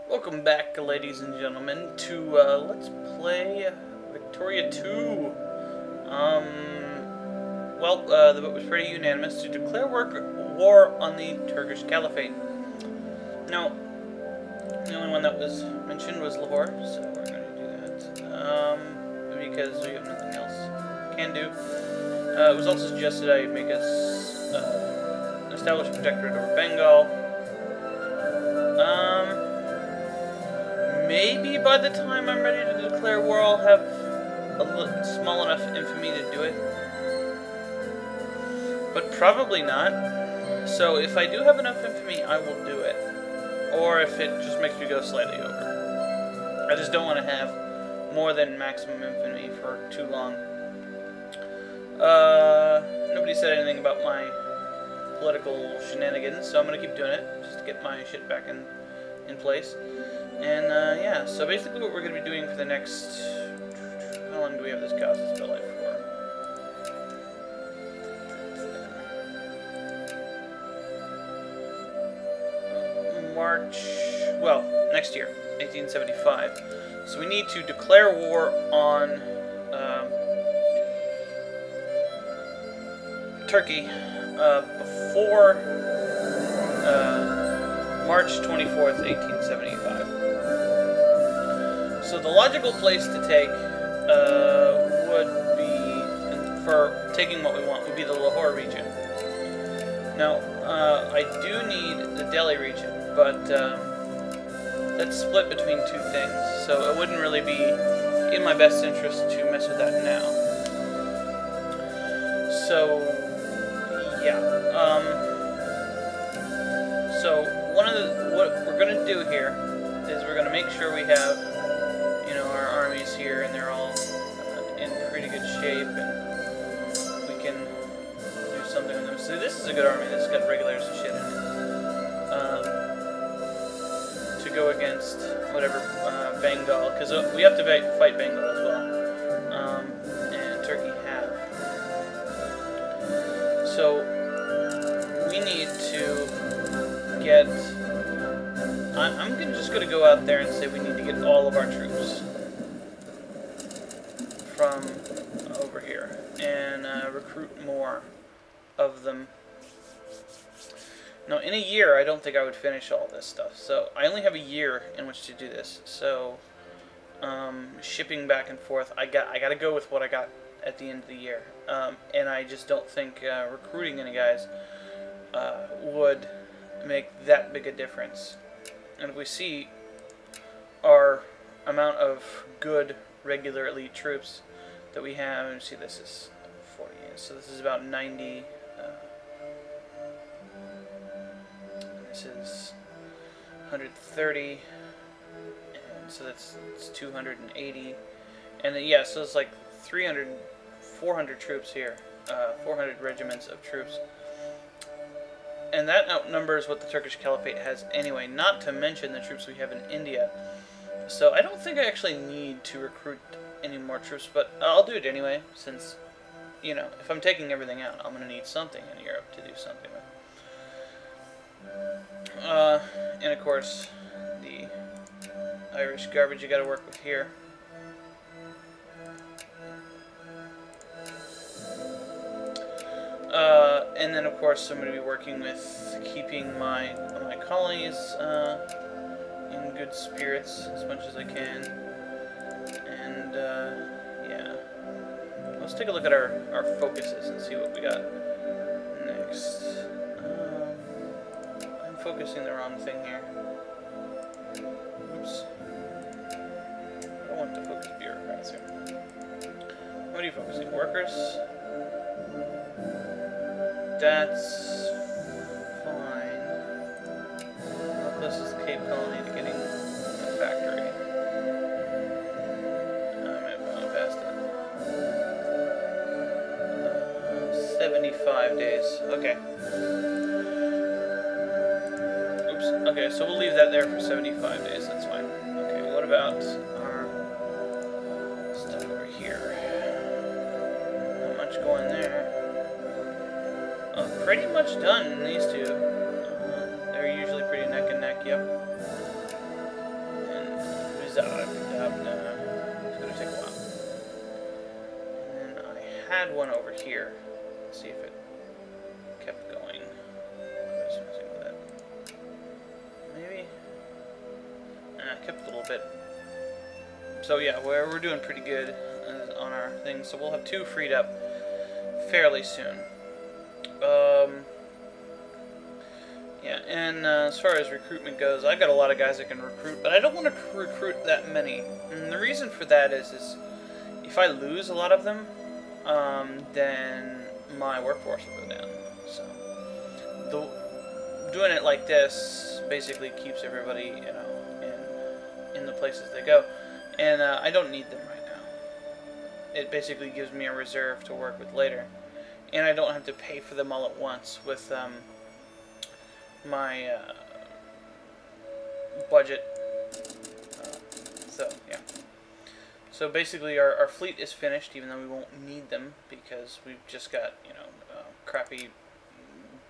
Welcome back, ladies and gentlemen, to Let's Play Victoria 2. The vote was pretty unanimous to declare war on the Turkish Caliphate. Now, the only one that was mentioned was Lahore, so we're going to do that. Because we have nothing else we can do. It was also suggested I make us establish a protectorate over Bengal. Maybe by the time I'm ready to declare war, I'll have a small enough infamy to do it. But probably not. So if I do have enough infamy, I will do it. Or if it just makes me go slightly over. I just don't want to have more than maximum infamy for too long. Nobody said anything about my political shenanigans, so I'm going to keep doing it, just to get my shit back in place. And, yeah, so basically what we're going to be doing for the next... How long do we have this Caucasus Belay for? March... Well, next year, 1875. So we need to declare war on Turkey before March 24th, 1875. So the logical place to take would be, for taking what we want, would be the Lahore region. Now, I do need the Delhi region, but that's split between two things, so it wouldn't really be in my best interest to mess with that now. So, yeah. So what we're going to do here is we're going to make sure we have, you know, our armies here, and they're all in pretty good shape, and we can do something with them. So this is a good army. This has got regulars and shit in it. To go against whatever Bengal, because we have to fight Bengal as well, and Turkey have. So we need to get... I'm just going to go out there and say we need to get all of our troops from over here and recruit more of them. Now, in a year, I don't think I would finish all this stuff, so I only have a year in which to do this. So, shipping back and forth, I got to go with what I got at the end of the year, and I just don't think recruiting any guys would make that big a difference. And if we see our amount of good regular elite troops that we have, and see this is 48, so this is about 90. This is 130, and so it's 280, and then, yeah, so it's like 400 troops here, 400 regiments of troops. And that outnumbers what the Turkish Caliphate has anyway, not to mention the troops we have in India. So I don't think I actually need to recruit any more troops, but I'll do it anyway, since, you know, if I'm taking everything out, I'm going to need something in Europe to do something with. And of course, the Irish garbage you got to work with here. And then, of course, I'm going to be working with keeping my colonies in good spirits as much as I can. And, yeah. Let's take a look at our focuses and see what we got next. I'm focusing the wrong thing here. Oops. I don't want to focus bureaucrats here. What are you focusing? Workers? That's fine. How close is the Cape Colony to getting a factory? I might have gone past it. 75 days. Okay. Oops. Okay, so we'll leave that there for 75 days. That's fine. Okay, what about our stuff over here? Not much going there. Pretty much done in these two. They're usually pretty neck and neck, yep. had one over here. Let's see if it kept going. I was messing with it. Maybe? Kept a little bit. So yeah, we're doing pretty good on our things. So we'll have 2 freed up fairly soon. Yeah, and as far as recruitment goes, I've got a lot of guys I can recruit, but I don't want to recruit that many. And the reason for that is if I lose a lot of them, then my workforce will go down. So doing it like this basically keeps everybody, you know, in the places they go. And I don't need them right now. It basically gives me a reserve to work with later. And I don't have to pay for them all at once with my budget. So, yeah. So basically our fleet is finished, even though we won't need them, because we've just got, you know, crappy,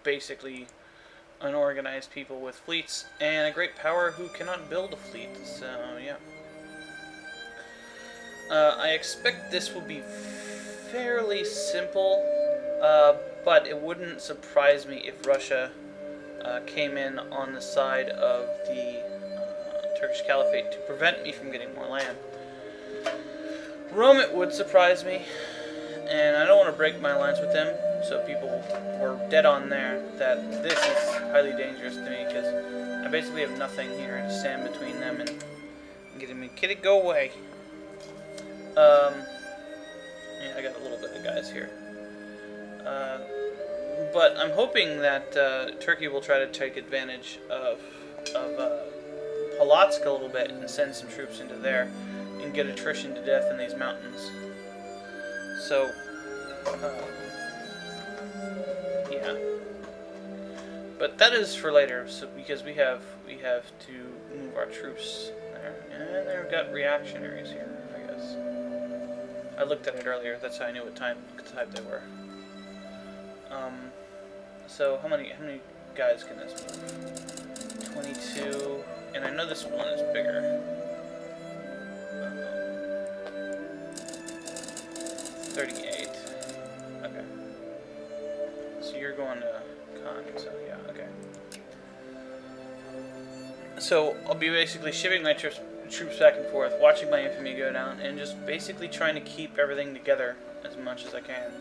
basically unorganized people with fleets, and a great power who cannot build a fleet. So, yeah. I expect this will be fairly simple, but it wouldn't surprise me if Russia came in on the side of the Turkish Caliphate to prevent me from getting more land. Rome, it would surprise me, and I don't want to break my alliance with them, so people were dead on there that this is highly dangerous to me, because I basically have nothing here to stand between them and getting me. Kitty, go away. Yeah, I got a little bit of guys here. But I'm hoping that Turkey will try to take advantage of Polotsk a little bit and send some troops into there and get attrition to death in these mountains. So, yeah. But that is for later, so because we have to move our troops there, and they've got reactionaries here, I guess. I looked at it earlier. That's how I knew what type they were. So how many guys can this move? 22, and I know this one is bigger. 38. Okay. So you're going to Khan. So yeah. Okay. So I'll be basically shipping my troops back and forth, watching my infamy go down, and just basically trying to keep everything together as much as I can,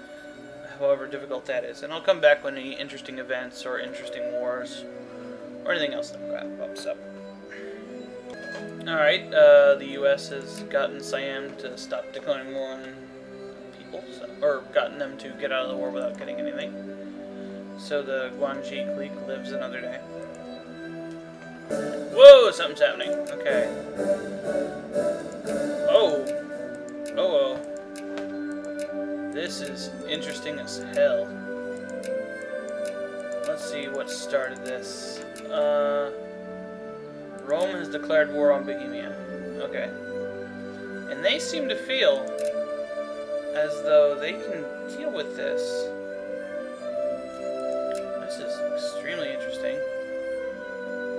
however difficult that is. And I'll come back when any interesting events or interesting wars or anything else that pops up. Alright, the U.S. has gotten Siam to stop declaring war on people, or gotten them to get out of the war without getting anything. So the Guangxi clique lives another day. Whoa, something's happening. Okay. Oh. Oh. This is interesting as hell. Let's see what started this. Rome has declared war on Bohemia. Okay. And they seem to feel as though they can deal with this. This is extremely interesting.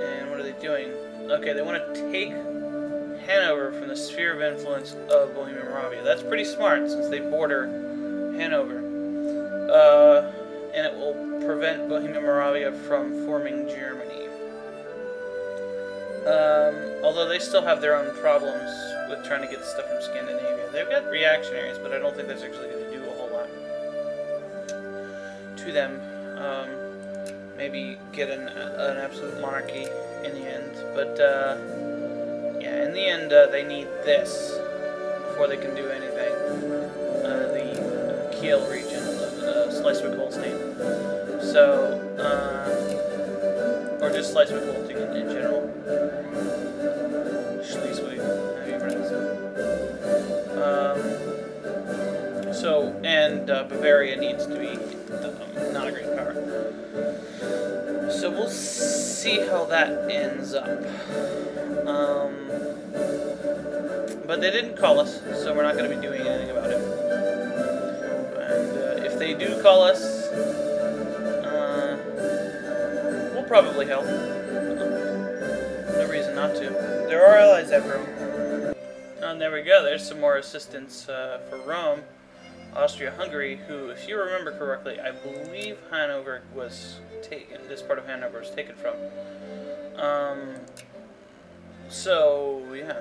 And what are they doing? Okay, they want to take Hanover from the sphere of influence of Bohemia Moravia. That's pretty smart, since they border Hanover. And it will prevent Bohemia Moravia from forming Germany. Although they still have their own problems with trying to get stuff from Scandinavia. They've got reactionaries, but I don't think that's actually going to do a whole lot to them. Maybe get an absolute monarchy in the end. But, yeah, in the end, they need this before they can do anything. The Kiel region of Schleswig-Holstein. So, or just Schleswig-Holstein in general. Schleswig, how do you pronounce it? So, and Bavaria needs to be not a great power. So we'll see how that ends up. But they didn't call us, so we're not going to be doing anything about it. And if they do call us, we'll probably help. No reason not to. There are allies at Rome. And there we go. There's some more assistance for Rome. Austria-Hungary, who, if you remember correctly, I believe Hanover was taken. This part of Hanover was taken from. So yeah,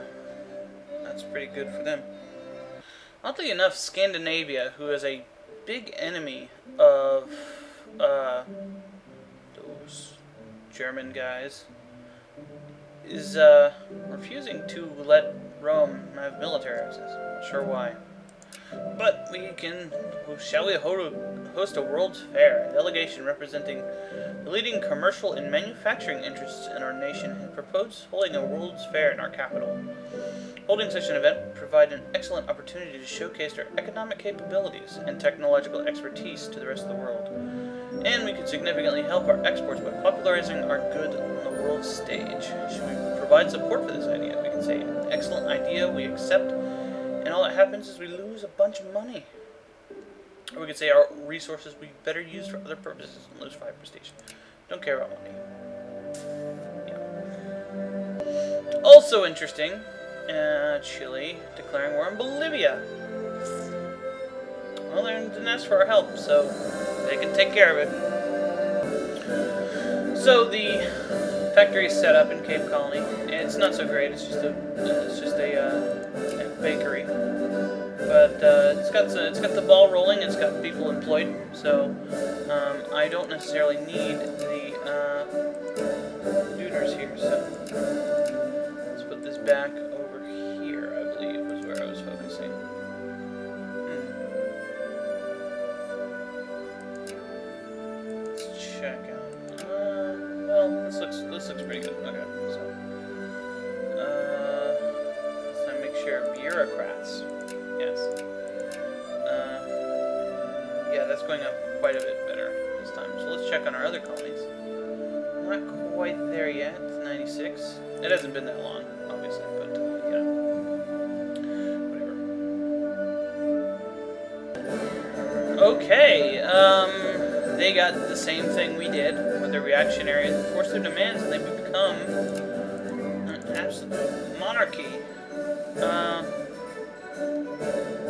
that's pretty good for them. Oddly enough, Scandinavia, who is a big enemy of those German guys, is refusing to let Rome have military access. Not sure why. But we can, shall we host a World's Fair? A delegation representing the leading commercial and manufacturing interests in our nation has proposed holding a World's Fair in our capital. Holding such an event would provide an excellent opportunity to showcase our economic capabilities and technological expertise to the rest of the world. And we could significantly help our exports by popularizing our good on the world stage. Should we provide support for this idea? We can say, excellent idea, we accept, and all that happens is we lose a bunch of money. Or we could say our resources we better use for other purposes and lose 5 prestige. Don't care about money. Yeah. Also interesting, Chile declaring war on Bolivia. Well, they didn't ask for our help, so they can take care of it. So the factory is set up in Cape Colony, and it's not so great. It's just a bakery, but it's got the ball rolling. It's got people employed, so I don't necessarily need the duties here. So let's put this back over here. I believe was where I was focusing. Let's check out. Well, this looks pretty good. Okay, so let's make sure bureaucrats. Yes. Yeah, that's going up quite a bit better this time. So let's check on our other colonies. Not quite there yet. 96. It hasn't been that long, obviously, but yeah. Whatever. Okay. They got the same thing we did with the reactionaries and forced their demands, and they become an absolute monarchy.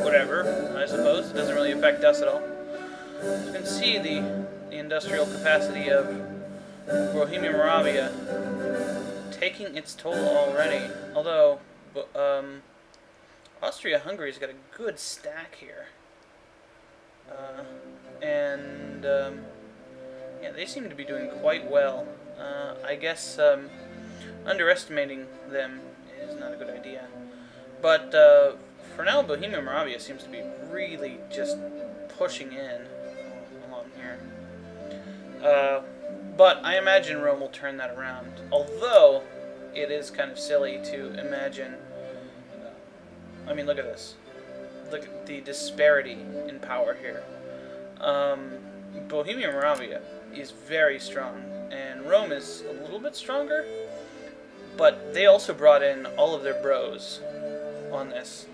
Whatever, I suppose. It doesn't really affect us at all. You can see the industrial capacity of Bohemia Moravia taking its toll already. Although, Austria-Hungary's got a good stack here. Yeah, they seem to be doing quite well. I guess underestimating them is not a good idea. But for now, Bohemia Moravia seems to be really just pushing in along here. But I imagine Rome will turn that around. Although it is kind of silly to imagine. I mean, look at this. Look at the disparity in power here. Bohemia Moravia is very strong, and Rome is a little bit stronger, but they also brought in all of their bros on this.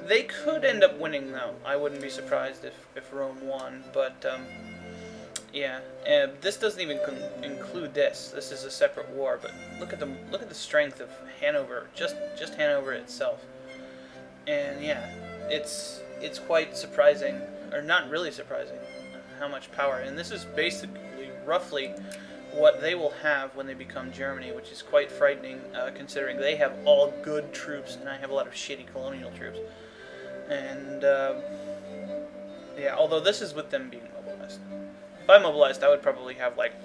They could end up winning, though. I wouldn't be surprised if Rome won, but yeah, this doesn't even include this. This is a separate war, but look at the strength of Hanover, just Hanover itself. And yeah, it's quite surprising, or not really surprising, how much power. And this is basically roughly what they will have when they become Germany, which is quite frightening, considering they have all good troops and I have a lot of shitty colonial troops. And yeah, although this is with them being mobilized. If I mobilized, I would probably have like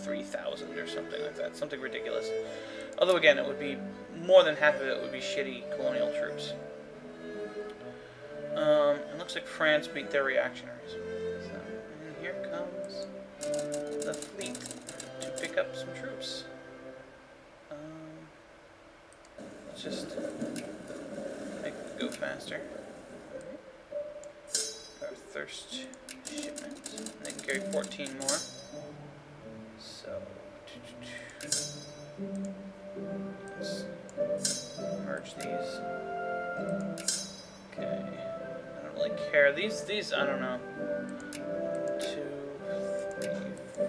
3,000 or something like that, something ridiculous. Although again, it would be more than half of it would be shitty colonial troops. It looks like France beat their reactionaries. So, and here comes the fleet to pick up some troops. Let's just make it go faster. Our thirst shipment. They can carry 14 more. So, let's merge these. Okay. I don't really care. These, I don't know. 2, 3, 4,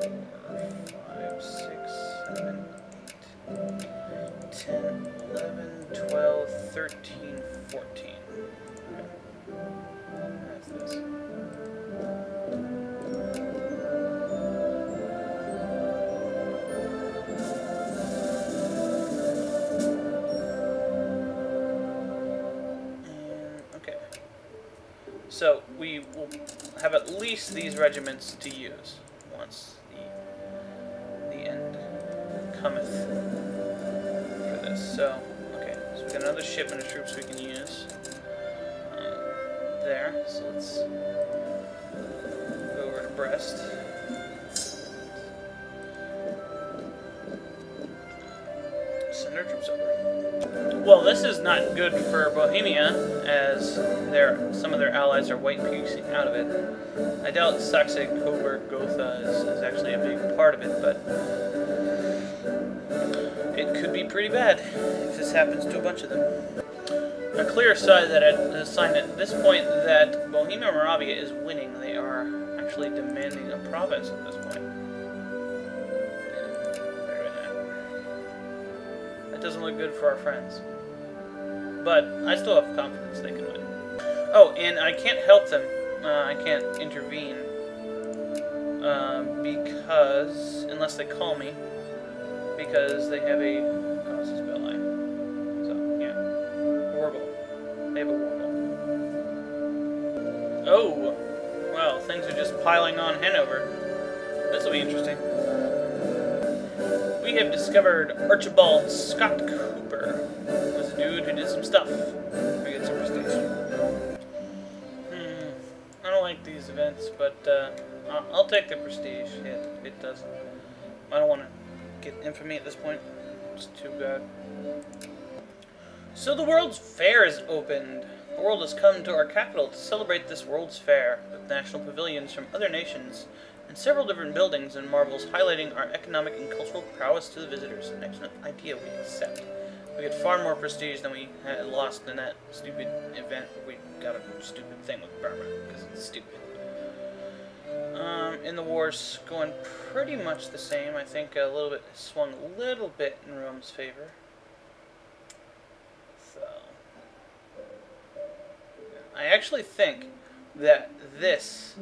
5, 6, 7, 8, 10, 11, 12, 13, 14. Okay. That's this. Okay. So we will have at least these regiments to use once the end cometh for this. So, okay, so we got another shipment of troops we can use there. So let's go over to Brest. Send our troops over. Well, this is not good for Bohemia, as some of their allies are white piecing out of it. I doubt Saxe, Coburg, Gotha is actually a big part of it, but it could be pretty bad if this happens to a bunch of them. A clear sign at this point that Bohemia Moravia is winning. They are actually demanding a province at this point. That doesn't look good for our friends. But I still have confidence they can win. Oh, and I can't help them. I can't intervene. Because, unless they call me, because they have a casus belli. So, yeah. Wargle. They have a wargle. Oh! Well, things are just piling on Hanover. This will be interesting. We have discovered Archibald Scott Cooper. He was a dude who did some stuff. We get some prestige. I don't like these events, but I'll take the prestige. It does. I don't want to get infamy at this point. It's too bad. So the World's Fair is opened. The world has come to our capital to celebrate this World's Fair, with national pavilions from other nations and several different buildings and marvels highlighting our economic and cultural prowess to the visitors. An excellent idea, we accept. We get far more prestige than we had lost in that stupid event where we got a stupid thing with Burma, because it's stupid. In the wars, going pretty much the same. I think a little bit swung a little bit in Rome's favor. So, I actually think that this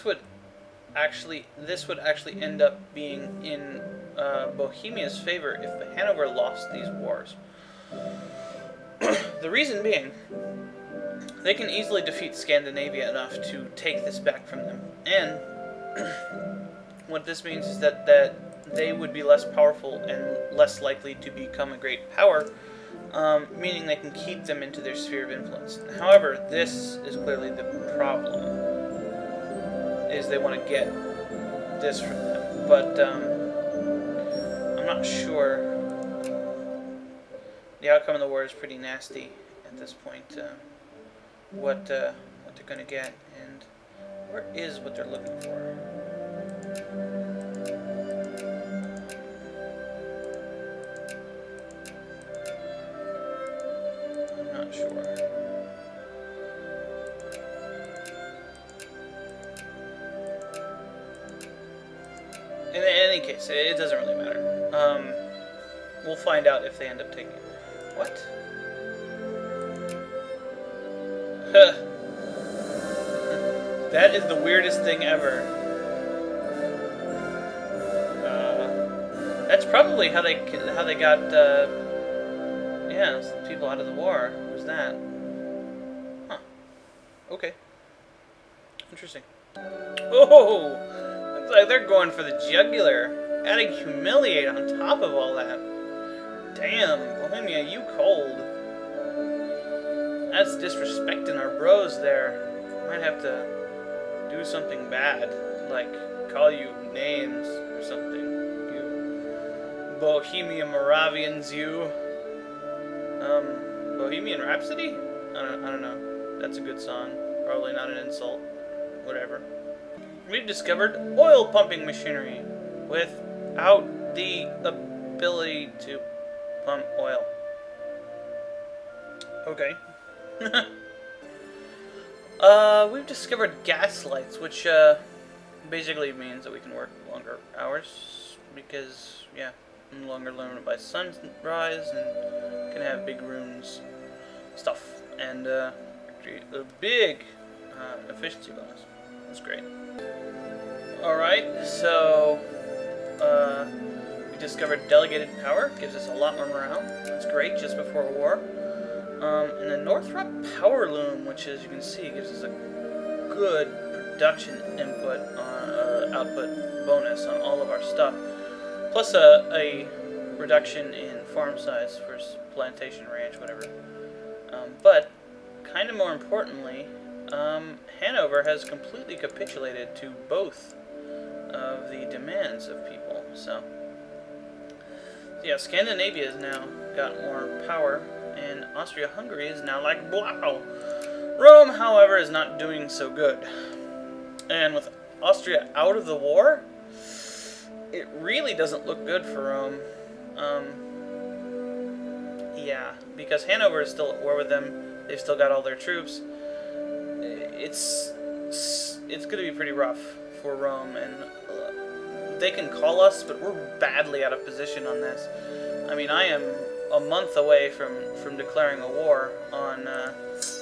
would actually end up being in Bohemia's favor if Hanover lost these wars. The reason being, they can easily defeat Scandinavia enough to take this back from them, and what this means is that they would be less powerful and less likely to become a great power, meaning they can keep them into their sphere of influence. However, this is clearly the problem, is they want to get this from them, but I'm not sure. The outcome of the war is pretty nasty at this point. What they're going to get, and where is what they're looking for. I'm not sure. In any case, it doesn't really matter. We'll find out if they end up taking it. What? That is the weirdest thing ever. That's probably how they got people out of the war. What was that? Huh. Okay. Interesting. Oh, looks like they're going for the jugular. Adding humiliate on top of all that. Damn, Bohemia, you cold. That's disrespecting our bros there. Might have to do something bad, like call you names or something. You Bohemian Moravians, you. Bohemian Rhapsody? I don't know. That's a good song. Probably not an insult. Whatever. We've discovered oil pumping machinery without the ability to pump oil. Okay. We've discovered gas lights, which basically means that we can work longer hours, because, yeah, no longer limited by sunrise, and can have big runes stuff, and create a big efficiency bonus. That's great. Alright, so we discovered delegated power, gives us a lot more morale. That's great, just before a war. And the Northrop Power Loom, which, as you can see, gives us a good production input output bonus on all of our stuff, plus a reduction in farm size for plantation, ranch, whatever. But kind of more importantly, Hanover has completely capitulated to both of the demands of people. So yeah, Scandinavia has now got more power, and Austria-Hungary is now like, wow. Rome, however, is not doing so good. And with Austria out of the war, it really doesn't look good for Rome. Yeah, because Hanover is still at war with them. They've still got all their troops. It's going to be pretty rough for Rome, and they can call us, but we're badly out of position on this. I mean, I am a month away from declaring a war on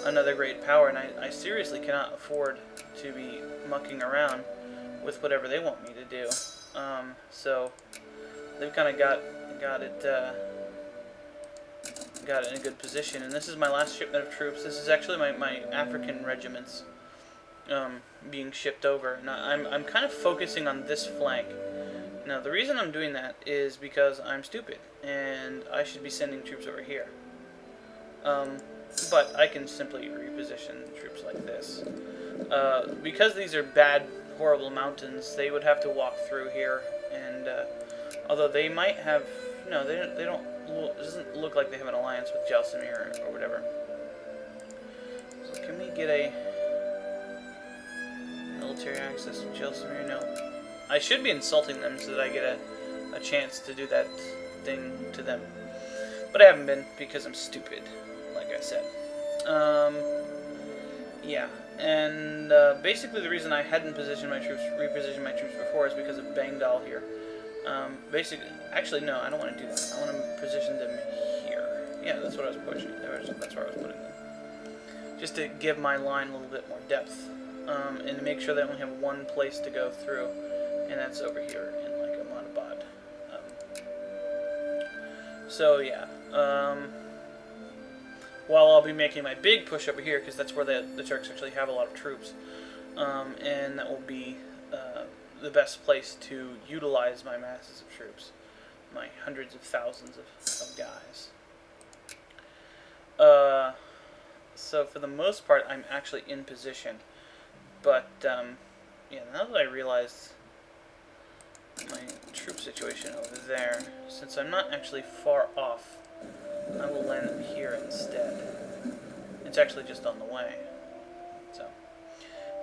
another great power, and I seriously cannot afford to be mucking around with whatever they want me to do. So they've kind of got it in a good position, and this is my last shipment of troops. This is actually my African regiments being shipped over. Now I'm kind of focusing on this flank. Now the reason I'm doing that is because I'm stupid and I should be sending troops over here. But I can simply reposition troops like this. Because these are bad, horrible mountains, they would have to walk through here, and although they might have, no, they don't. It doesn't look like they have an alliance with Gelsimir or whatever. So can we get a military access with Gelsimir? No. I should be insulting them so that I get a chance to do that thing to them. But I haven't been because I'm stupid, like I said. Yeah, and basically the reason I hadn't repositioned my troops before is because of Bengal here. Basically, actually no, I don't want to do that. I want to position them here. Yeah, that's what I was pushing. That's where I was putting them. Just to give my line a little bit more depth, and to make sure they only have one place to go through, and that's over here in like Ahmadabad. So yeah, while I'll be making my big push over here, because that's where the Turks actually have a lot of troops, and that will be the best place to utilize my masses of troops, my hundreds of thousands of guys. So for the most part, I'm actually in position, but yeah, now that I realized my troop situation over there, since I'm not actually far off, I will land them here instead. It's actually just on the way. So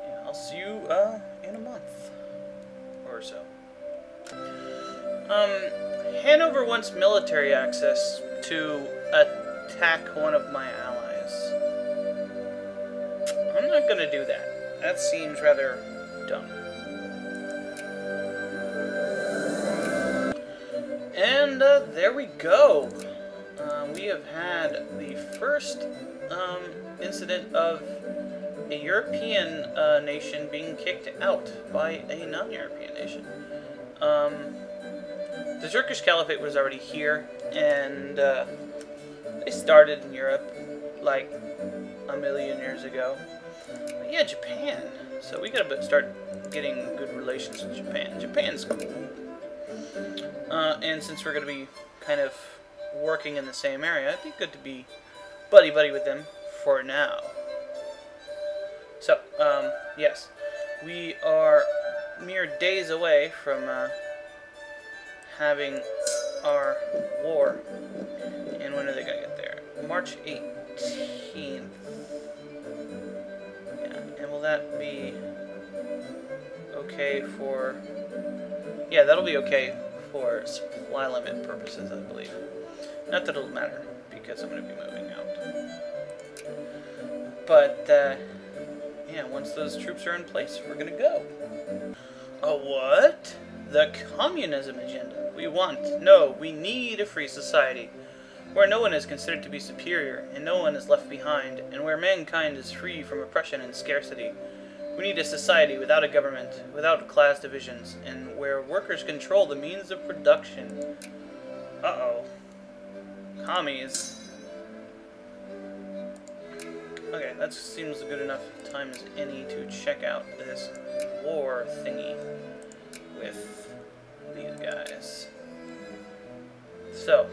yeah, I'll see you in a month or so. Hanover wants military access to attack one of my allies. I'm not gonna do that. That seems rather dumb. And there we go. We have had the first incident of a European nation being kicked out by a non-European nation. The Turkish Caliphate was already here, and they started in Europe like a million years ago. But yeah, Japan. So we gotta start getting good relations with Japan. Japan's cool. And since we're gonna be kind of working in the same area, it'd be good to be buddy-buddy with them for now. So, yes, we are mere days away from having our war. And when are they gonna get there? March 18th. Yeah, and will that be okay for... Yeah, that'll be okay for supply limit purposes, I believe. Not that it'll matter, because I'm going to be moving out. But, yeah, once those troops are in place, we're going to go. A what? The communism agenda. We need a free society, where no one is considered to be superior, and no one is left behind, and where mankind is free from oppression and scarcity. We need a society without a government, without class divisions, and where workers control the means of production. Uh-oh. Commies. Okay, that seems a good enough time as any to check out this war thingy with these guys. So,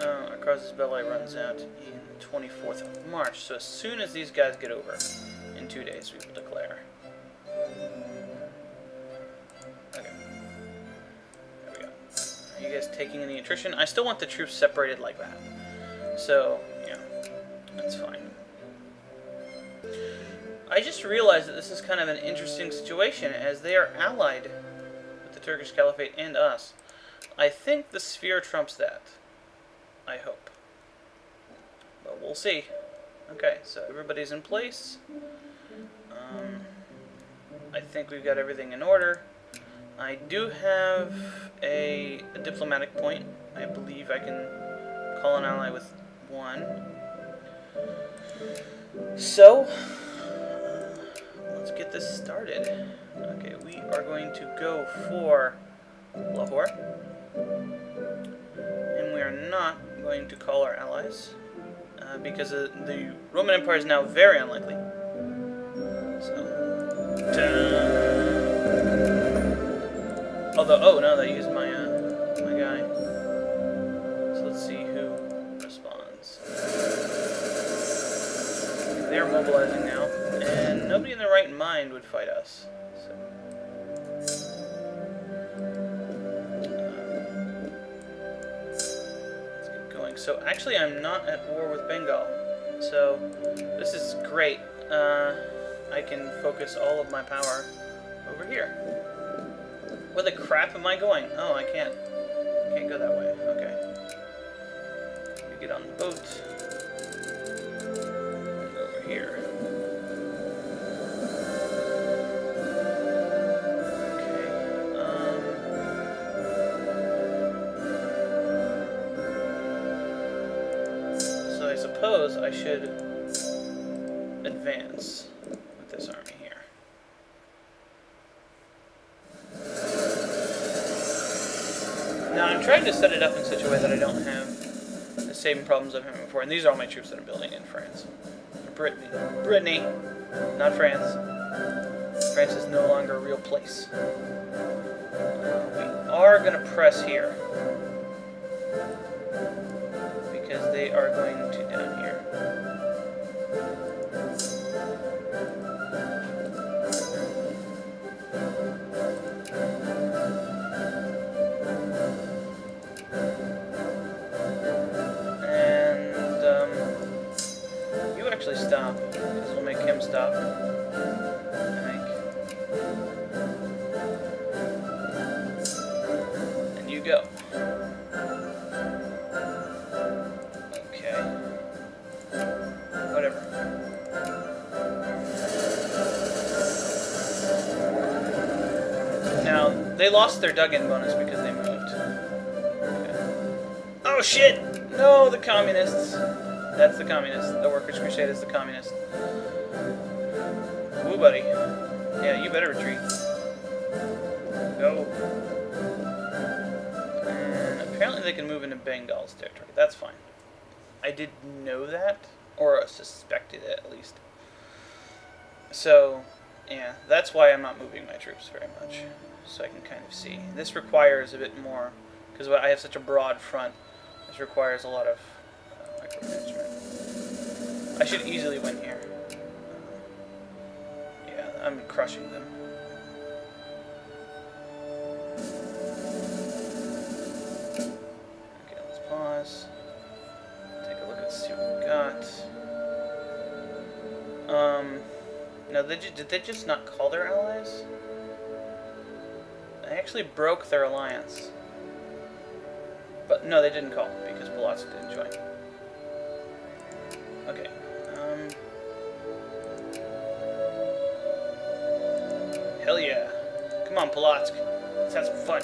our casus belli runs out in the 24th of March, so as soon as these guys get over, in 2 days we will declare. Okay. There we go. Are you guys taking any attrition? I still want the troops separated like that. So, yeah, that's fine. I just realized that this is kind of an interesting situation, as they are allied with the Turkish Caliphate and us. I think the sphere trumps that. I hope. But we'll see. Okay, so everybody's in place. I think we've got everything in order. I do have a diplomatic point. I believe I can call an ally with one. So, let's get this started. Okay, we are going to go for Lahore. And we are not going to call our allies, because the Roman Empire is now very unlikely. So, although, oh no, they used my my guy. So let's see who responds. They are mobilizing now, and nobody in their right mind would fight us. So, let's get going. So actually, I'm not at war with Bengal, so this is great. I can focus all of my power over here. Where the crap am I going? Oh, I can't go that way. Okay. We get on the boat. And go over here. Okay. So I suppose I should advance with this army here. Now I'm trying to set it up in such a way that I don't have the same problems I've had before. And these are all my troops that I'm building in France. Brittany, not France. France is no longer a real place. We are going to press here, because they are going to down here. Stop, because we'll make him stop, I think. And you go. Okay. Whatever. Now, they lost their dug-in bonus because they moved. Okay. Oh shit! No, the communists! That's the communist. The Workers' Crusade is the communist. Woo, buddy. Yeah, you better retreat. Go. And apparently they can move into Bengal's territory. That's fine. I did know that, or suspected it at least. So, yeah, that's why I'm not moving my troops very much. So I can kind of see. This requires a bit more, because I have such a broad front. This requires a lot of micromanagement. I should easily win here. Yeah, I'm crushing them. Okay, let's pause. Take a look and see what we got. No, did they just not call their allies? They actually broke their alliance. But no, they didn't call, because Polotsk didn't join. Okay. Hell yeah. Come on, Polotsk. Let's have some fun.